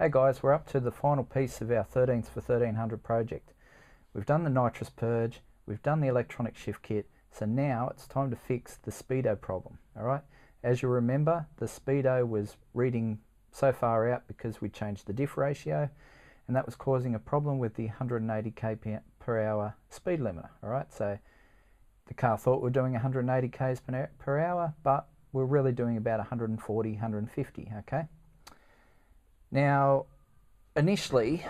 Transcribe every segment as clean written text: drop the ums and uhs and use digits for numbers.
Hey guys, we're up to the final piece of our 13s for 1300 project. We've done the nitrous purge, we've done the electronic shift kit, so now it's time to fix the speedo problem, alright? As you remember, the speedo was reading so far out because we changed the diff ratio, and that was causing a problem with the 180 km per hour speed limiter, alright? So the car thought we're doing 180 km per hour, but we're really doing about 140, 150, okay? Now, initially,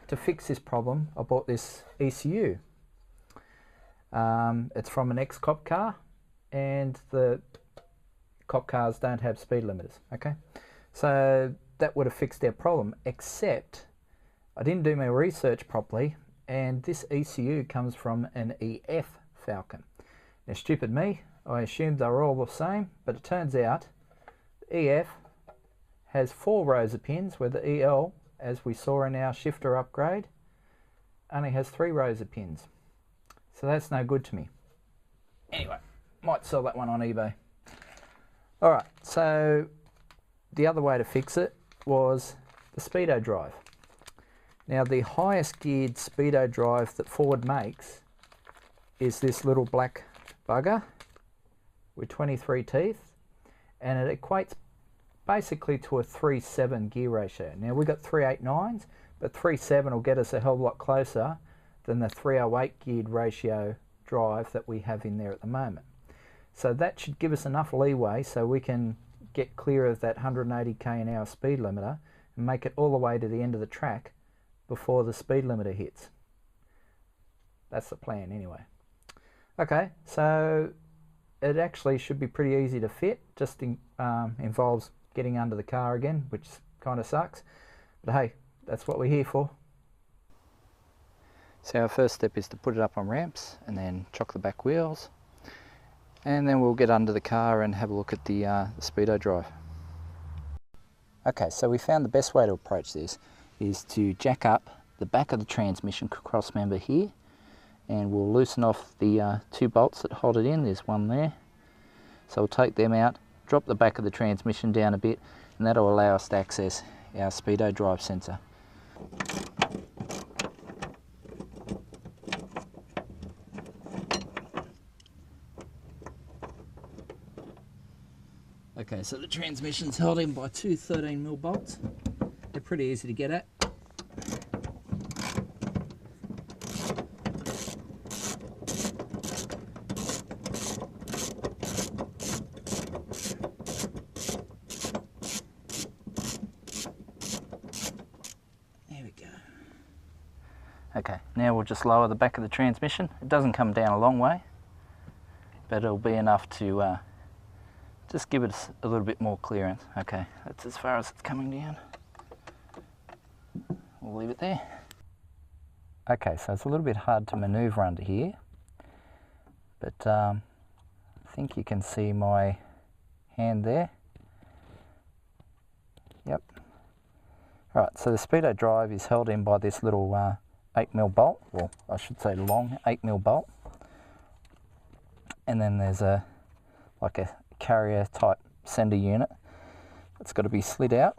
to fix this problem, I bought this ECU. It's from an ex-cop car, and the cop cars don't have speed limiters, okay? So that would have fixed their problem, except I didn't do my research properly, and this ECU comes from an EF Falcon. Now, stupid me, I assumed they were all the same, but it turns out EF has 4 rows of pins, where the EL, as we saw in our shifter upgrade, only has 3 rows of pins. So that's no good to me. Anyway, might sell that one on eBay. Alright, so the other way to fix it was the speedo drive. Now, the highest geared speedo drive that Ford makes is this little black bugger with 23 teeth, and it equates basically to a 3:7 gear ratio. Now, we've got 389s, but 3:7 will get us a hell of a lot closer than the 308 geared ratio drive that we have in there at the moment. So that should give us enough leeway so we can get clear of that 180 km/h speed limiter and make it all the way to the end of the track before the speed limiter hits. That's the plan anyway. Okay, so it actually should be pretty easy to fit, just involves getting under the car again, which kind of sucks, but hey, that's what we're here for. So our first step is to put it up on ramps and then chock the back wheels, and then we'll get under the car and have a look at the speedo drive. Okay, so we found the best way to approach this is to jack up the back of the transmission cross member here, and we'll loosen off the 2 bolts that hold it in. There's one there, so we'll take them out, drop the back of the transmission down a bit, and that'll allow us to access our speedo drive sensor. Okay, so the transmission's held in by 2 13mm bolts. They're pretty easy to get at. Okay, now we'll just lower the back of the transmission. It doesn't come down a long way, but it'll be enough to just give it a little bit more clearance. Okay, that's as far as it's coming down. We'll leave it there. Okay, so it's a little bit hard to maneuver under here, but I think you can see my hand there. Yep. Alright, so the speedo drive is held in by this little 8mm bolt, well, I should say long 8mm bolt, and then there's like a carrier type sender unit that's got to be slid out.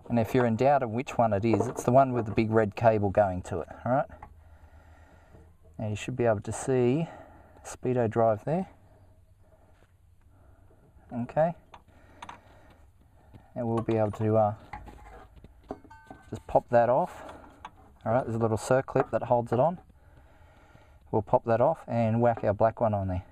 And if you're in doubt of which one it is, it's the one with the big red cable going to it. Alright, now you should be able to see speedo drive there. Okay, and we'll be able to just pop that off. Alright, there's a little circlip that holds it on. We'll pop that off and whack our black one on there.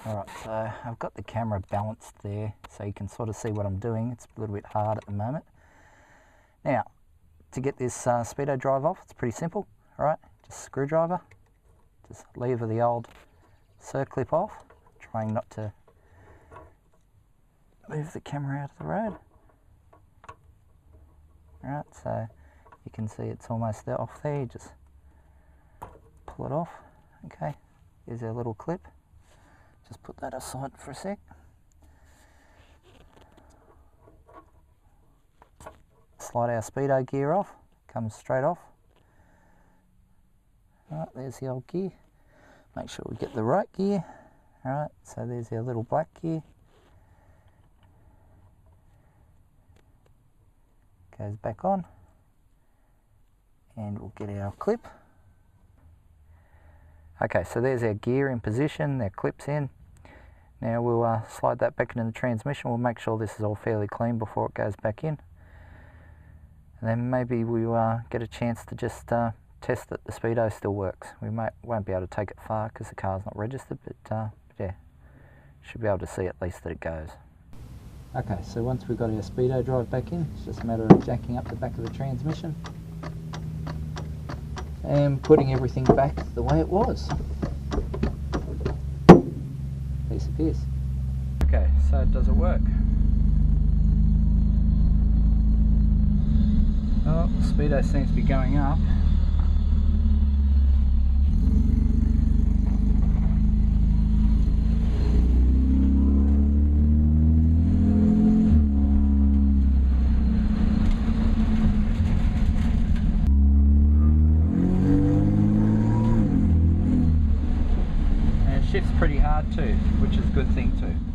Alright, so I've got the camera balanced there so you can sort of see what I'm doing. It's a little bit hard at the moment. Now, to get this speedo drive off, it's pretty simple. Alright, just screwdriver, just lever the old circlip off, trying not to move the camera out of the road. Alright, so you can see it's almost off there. You just pull it off. Okay, here's our little clip. Just put that aside for a sec. Slide our speedo gear off, comes straight off. Alright, there's the old gear. Make sure we get the right gear. Alright, so there's our little black gear. Goes back on. And we'll get our clip. Okay, so there's our gear in position, our clip's in. Now we'll slide that back into the transmission. We'll make sure this is all fairly clean before it goes back in. And then maybe we'll get a chance to just test that the speedo still works. We won't be able to take it far because the car's not registered, but yeah, should be able to see at least that it goes. Okay, so once we've got our speedo drive back in, it's just a matter of jacking up the back of the transmission and putting everything back the way it was. Piece of piss. Okay, so does it work? Oh, the speedo seems to be going up. Shifts pretty hard too, which is a good thing too.